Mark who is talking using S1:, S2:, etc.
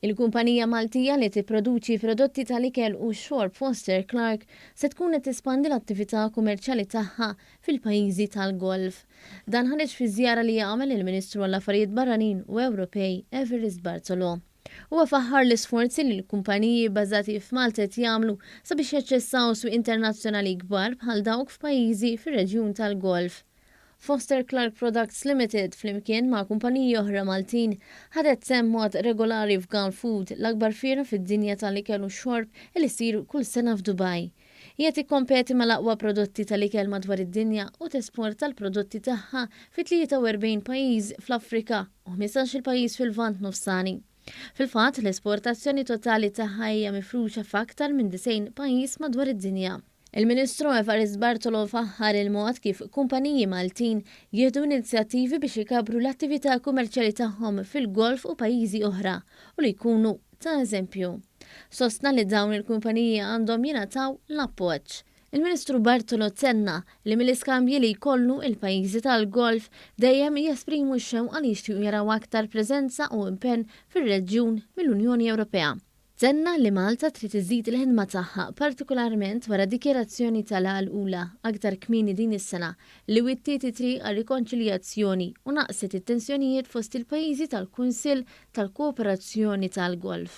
S1: Il-kumpanija Maltija li tipproduċi prodotti tal-ikel u x-xorb Foster Clark se tkun qed tispandi l-attività kummerċjali tagħha fil-pajjiżi tal-Golf. Dan ħareġ fi żjara li għamel il-Ministru għall-Affarijiet Barranin u Ewropej Evarist Bartolo. Huwa faħħar l-isforzi li l-kumpaniji bbażati f'Malta qed jagħmlu sabiex jaċċessaw swieq internazzjonali kbar bħal dawk f'pajjiżi fir-reġjun tal-Golf. Foster Clark Products Limited flimkien ma' kumpaniji oħra Maltin ħadet semm mod regolari f'Gulf Food l-akbar fiera fid-dinja tal-ikel u x-xorb li jsir kull sena f'Dubai. Hija tikkompeti mal-aqwa prodotti tal-ikel madwar id-dinja u tesporta l-prodotti tagħha fi 43 pajjiż fl-Afrika u 15 pajjiż fil-Lvant Nofsani. Fil-fatt l-esportazzjoni totali tagħha hija mifruxa f'aktar minn 90 pajjiż madwar id-dinja. Il-Ministru Evarist Bartolo faħħar il-mod kif kumpaniji Maltin jieħdu inizjattivi biex ikabru l-attività kummerċjali tagħhom fil-Golf u pajjiżi oħra u li jkunu ta' eżempju. Sostna li dawn il-kumpaniji għandhom jingħataw l-appoġġ. Il-Ministru Bartolo tenna li mill-iskambji li jkollu il-pajjiżi tal-Golf dejjem jesprimu x-xewqa li jixtiequ jaraw aktar preżenza u impenn fir-reġjun mill-Unjoni Ewropea. Tenna li Malta trid iżid il-ħidma tagħha partikolarment wara dikjerazzjoni tal-għalqula aktar kmieni din is-sena li wittiet triq għar-rikonċiljazzjoni u naqset it-tensjonijiet fost il-pajjiżi tal-Kunsill tal-Kooperazzjoni tal-Golf.